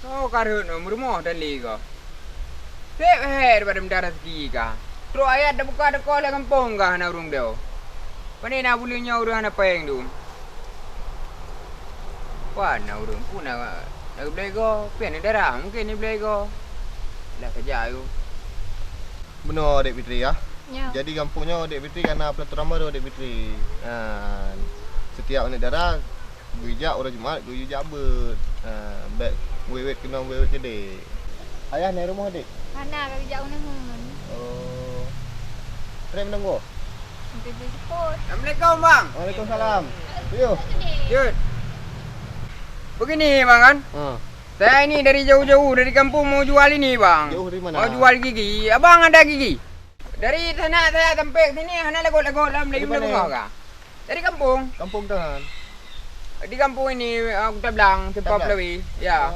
Oh, karun rumah dan liga. Tep her pada mendarat tiga. Terus ayat dah buka ada kau lah kampung kah nak urung dia. Pani nak bulinya urang apa yang tu? Wah, nak urung pun nak beli go. Pian ni darah mungkin ni beli go. Lah kerja aku. Benar Dek Fitri ya. Ya. Jadi kampungnya Dek Fitri karena peraturan baru Dek Fitri. Setiap anak darah bijak orang Jumaat gue jabut. Bet wewet kena wewet kedai. Ayah naik rumah Dek. Mana kau bijak guna mun. Oh. Terima menunggu. Nanti dia jemput. Assalamualaikum bang. Waalaikumsalam. Yo. Jut. Begini bang kan. Saya ini dari jauh-jauh dari kampung mau jual ini bang. Jauh dari mana? Mau jual gigi. Abang ada gigi? Dari sana saya sampai sini hanya lagu-lagu dalam lagi belum kah? Dari kampung. Kampung Tahan. Di kampung ini aku tak bilang tempat Pelawi. Ya.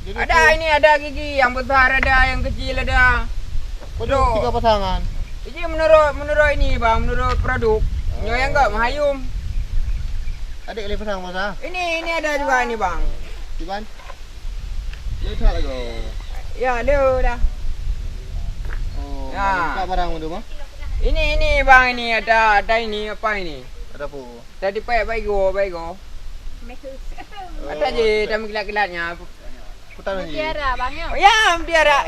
Jadi Ada ini ada gigi yang besar ada yang kecil ada. Betul. 3 pasangan. Jadi menurut ini bang, menurut produk. Yang enggak mahayum. Adik kali pasang masa. Ini ada juga ini bang. Iban. Dia tak lagi. Ya, dia dah. Oh, Ya. buka barang tu mah. Ini bang ini ada ini apa ini? Ada apa? Tadi baik go. Ada je dalam kilat-kilatnya. Putar lagi. Tiara bangnya. Oh, ya, mutiara.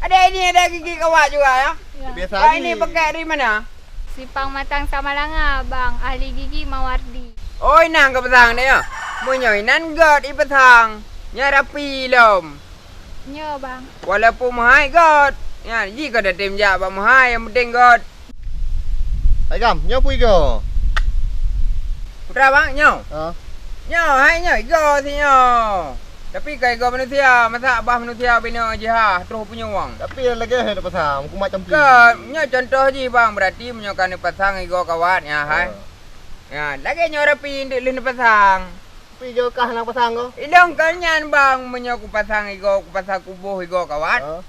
Ada ini ada gigi kawat juga ya. Biasa Ah, ni. ini pakai dari mana? Sipang Matang Samalanga, bang. Ahli gigi Mawardi. Oh, inang ke petang dia ya. Punya inan god i petang. Nya rapi lom. Nyo, bang. Walaupun mahal god. Ya, jika ada tim jak mahal yang penting god. Agam, nyo pui go. Putra bang, nyo. Ha. Nyo, hai nyo, go si nyo. Tapi kai go manusia, masa abah manusia bina je ha, terus punya wang. Tapi lagi ada pasang, aku macam Ke, nyo contoh je bang, berarti menyokan pasang igo kawat ya, hai. Ya, lagi nyo rapi ndik lin pasang. Tapi jo kah nak pasang go? Ilong kanyan bang, menyoku pasang igo, ku pasang kubuh igo kawat.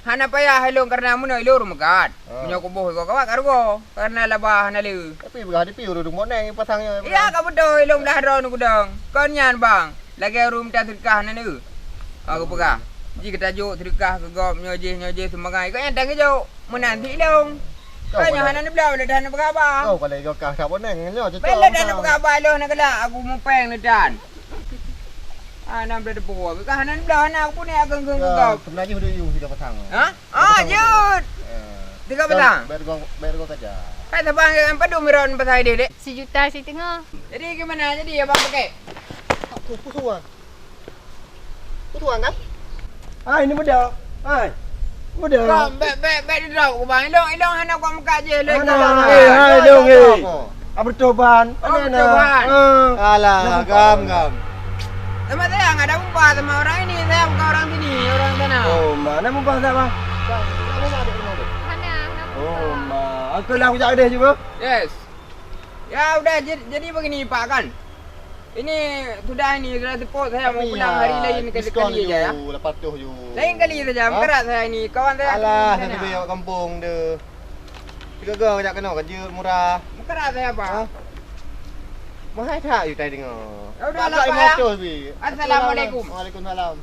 Hana payah ilong karena muno ilur megat. Menyoku kubuh igo kawat kargo, karena labah hana liu. Tapi berada piu duduk moneng pasangnya. Ya, ka betul ilong dah ron gudang. Kanyan bang. Lagi rum tak sedekah na ni. Aku pegah. Ji kita tajuk sedekah ke gop nyojeh semangai. Kau yang tak kejo menanti long. Kau yang hana ni belau dah nak berapa? Kau kalau jo kah tak moneng nyo cocok. Bela dah nak berapa lo nak kelak aku mau peng ni dan. Nam dah depo. Kau hana ni belau nak aku ni ageng geng gop. Sebenarnya udah you sudah pasang. Ha? Ah, jut. Tiga petang. Bayar go kerja. Kai tabang yang padu miron pasai dia dek. Sejuta si tengah. Jadi gimana jadi abang pakai? Aku pusuan. Pusuan kan? Ini muda. Muda. Kau bet di drop ku bang. Ilong hana kau muka je le. Hai dong Apa toban? Percobaan. Alah, gam. Sama saya nggak ada mumpah sama orang ini. Saya bukan orang sini, orang sana. Oh, mana mumpah tak bang? Mana? Oh, aku lah aku cakap dia juga. Yes. Ya udah jadi begini Pak kan. Ini sudah support saya mau pulang hari lain kali aja ya. Lepas tu je. Lain kali saja berat saya ini. Kawan saya. Alah, nanti bayar kampung dia. Tiga go jak kena kerja murah. Berat saya Pak. Mahal tak you tadi dengar? Ya udah lah, Pak, ya. Assalamualaikum. Assalamualaikum. Waalaikumsalam.